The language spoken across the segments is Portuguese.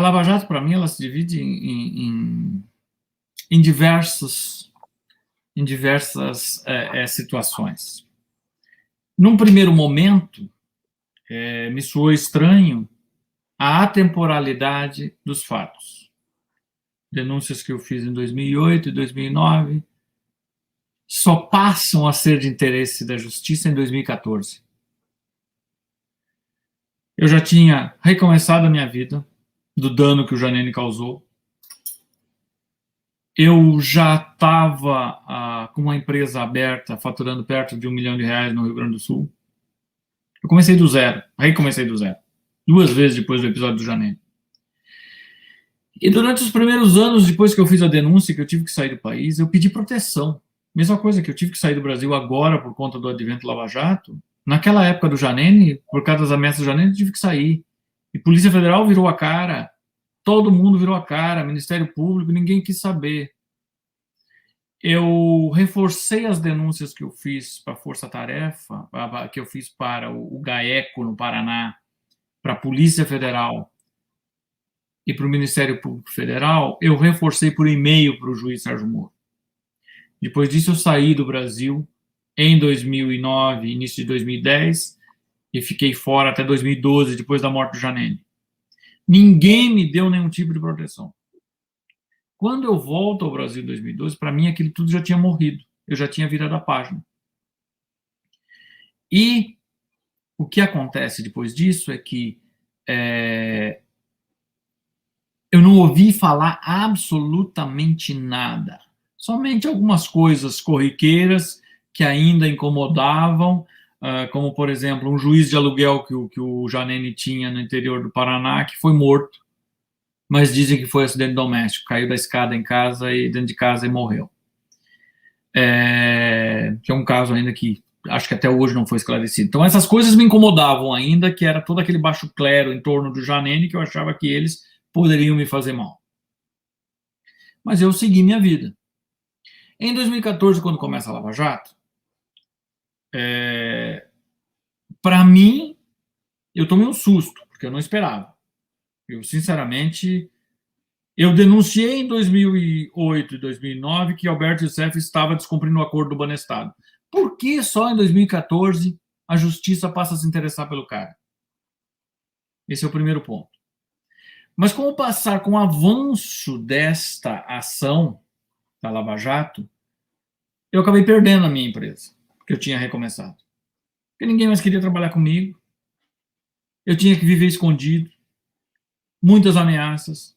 Lava Jato, para mim, ela se divide em diversas situações. Num primeiro momento, me soou estranho a atemporalidade dos fatos. Denúncias que eu fiz em 2008 e 2009 só passam a ser de interesse da justiça em 2014. Eu já tinha recomeçado a minha vida, do dano que o Janene causou. Eu já estava com uma empresa aberta, faturando perto de R$1 milhão no Rio Grande do Sul. Eu comecei do zero, recomecei do zero. 2 vezes depois do episódio do Janene. E durante os primeiros anos, depois que eu fiz a denúncia, que eu tive que sair do país, eu pedi proteção. Mesma coisa que eu tive que sair do Brasil agora por conta do advento Lava Jato. Naquela época do Janene, por causa das ameaças do Janene, eu tive que sair. E Polícia Federal virou a cara. Todo mundo virou a cara. Ministério Público, ninguém quis saber. Eu reforcei as denúncias que eu fiz para a Força Tarefa, que eu fiz para o GAECO no Paraná, para a Polícia Federal e para o Ministério Público Federal, eu reforcei por e-mail para o juiz Sérgio Moro. Depois disso, eu saí do Brasil em 2009, início de 2010, e fiquei fora até 2012, depois da morte do Janene. Ninguém me deu nenhum tipo de proteção. Quando eu volto ao Brasil em 2012, para mim aquilo tudo já tinha morrido. Eu já tinha virado a página. E o que acontece depois disso é que eu não ouvi falar absolutamente nada. Somente algumas coisas corriqueiras que ainda incomodavam, como, por exemplo, um juiz de aluguel que o Janene tinha no interior do Paraná, que foi morto, mas dizem que foi acidente doméstico, caiu da escada em casa e dentro de casa e morreu. Que é um caso ainda que acho que até hoje não foi esclarecido. Então essas coisas me incomodavam ainda, que era todo aquele baixo clero em torno do Janene, que eu achava que eles poderiam me fazer mal. Mas eu segui minha vida. Em 2014, quando começa a Lava Jato, para mim, eu tomei um susto, porque eu não esperava. Eu, sinceramente, eu denunciei em 2008 e 2009 que Alberto Youssef estava descumprindo o acordo do Banestado. Por que só em 2014 a justiça passa a se interessar pelo cara? Esse é o primeiro ponto. Mas com o avanço desta ação da Lava Jato, eu acabei perdendo a minha empresa, que eu tinha recomeçado. Porque ninguém mais queria trabalhar comigo. Eu tinha que viver escondido. Muitas ameaças.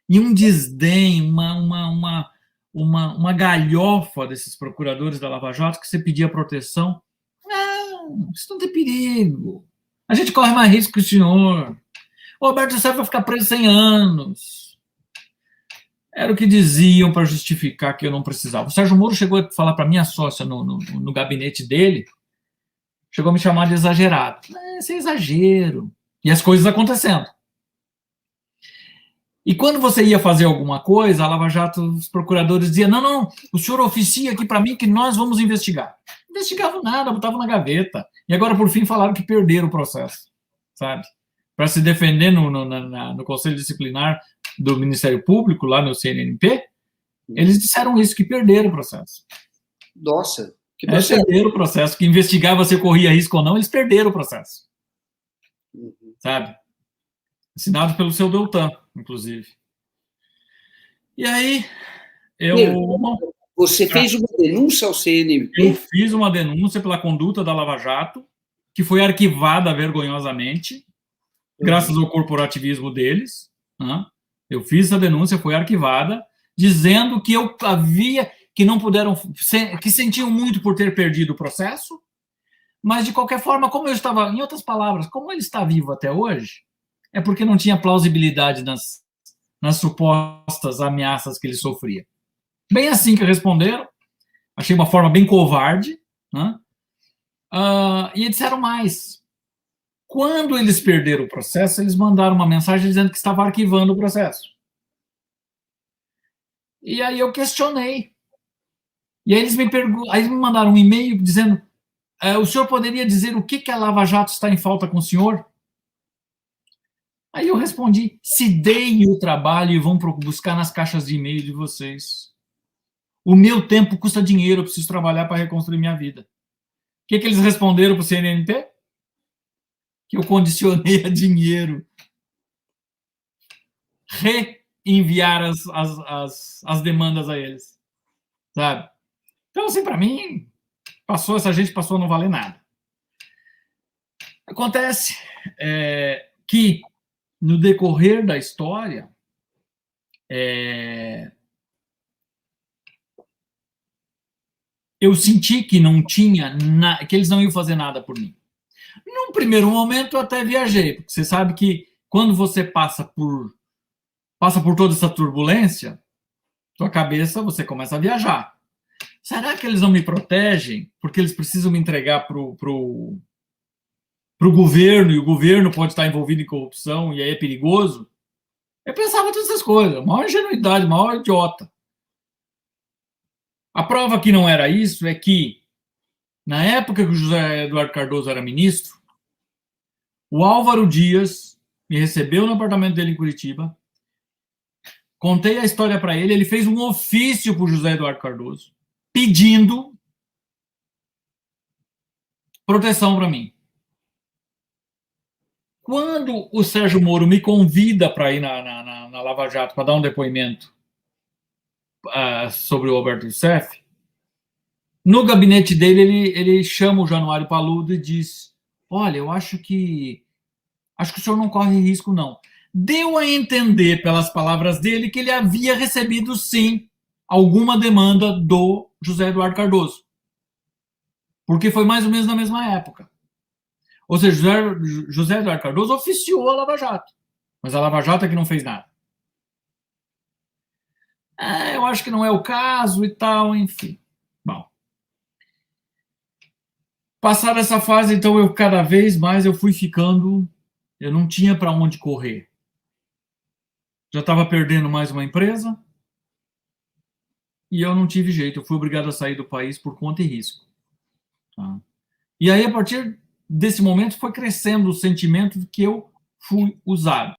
E um desdém, uma galhofa desses procuradores da Lava Jato que você pedia proteção. Não, isso não tem perigo. A gente corre mais risco que o senhor. O Alberto Youssef vai ficar preso 100 anos. Era o que diziam para justificar que eu não precisava. O Sérgio Moro chegou a falar para minha sócia no gabinete dele, chegou a me chamar de exagerado. Isso é exagero. E as coisas acontecendo. E quando você ia fazer alguma coisa, a Lava Jato, os procuradores diziam, não, o senhor oficia aqui para mim que nós vamos investigar. Não investigavam nada, botavam na gaveta. E agora, por fim, falaram que perderam o processo, sabe? Para se defender no Conselho Disciplinar do Ministério Público, lá no CNMP, eles disseram isso, que perderam o processo. Nossa, que processo. Eles perderam o processo, que investigava se corria risco ou não, eles perderam o processo. Sabe? Assinado pelo seu Deltan, inclusive. E aí, Você fez uma denúncia ao CNMP? Eu fiz uma denúncia pela conduta da Lava Jato, que foi arquivada vergonhosamente, graças ao corporativismo deles. Né? Eu fiz essa denúncia, foi arquivada, dizendo que que não puderam, que sentiam muito por ter perdido o processo, mas de qualquer forma, como eu estava, em outras palavras, como ele está vivo até hoje, é porque não tinha plausibilidade nas supostas ameaças que ele sofria. Bem assim que responderam, achei uma forma bem covarde, né? E disseram mais. Quando eles perderam o processo, eles mandaram uma mensagem dizendo que estava arquivando o processo. E aí eu questionei. E aí eles me mandaram um e-mail dizendo, o senhor poderia dizer o que a Lava Jato está em falta com o senhor? Aí eu respondi: se deem o trabalho e vão buscar nas caixas de e-mail de vocês. O meu tempo custa dinheiro, eu preciso trabalhar para reconstruir minha vida. O que eles responderam para o CNMP? Que eu condicionei a dinheiro. Reenviar as demandas a eles. Sabe? Então, assim, para mim, essa gente passou a não valer nada. Acontece que, no decorrer da história, eu senti que não tinha que eles não iam fazer nada por mim. Num primeiro momento, eu até viajei, porque você sabe que quando você passa por toda essa turbulência, tua cabeça, você começa a viajar. Será que eles não me protegem porque eles precisam me entregar pro governo, e o governo pode estar envolvido em corrupção e aí é perigoso? Eu pensava todas essas coisas, maior ingenuidade, maior idiota. A prova que não era isso é que, na época que o José Eduardo Cardoso era ministro, o Álvaro Dias me recebeu no apartamento dele em Curitiba, contei a história para ele, ele fez um ofício para o José Eduardo Cardoso, pedindo proteção para mim. Quando o Sérgio Moro me convida para ir na Lava Jato para dar um depoimento sobre o Alberto Youssef, no gabinete dele ele chama o Januário Paludo e diz: olha, eu acho que o senhor não corre risco, não. Deu a entender, pelas palavras dele, que ele havia recebido, sim, alguma demanda do José Eduardo Cardoso. Porque foi mais ou menos na mesma época. Ou seja, José Eduardo Cardoso oficiou a Lava Jato. Mas a Lava Jato é que não fez nada. Eu acho que não é o caso e tal, enfim. Bom. Passada essa fase, então, cada vez mais eu fui ficando... Eu não tinha para onde correr. Já estava perdendo mais uma empresa e eu não tive jeito. Eu fui obrigado a sair do país por conta e risco. Tá? E aí, a partir desse momento, foi crescendo o sentimento de que eu fui usado.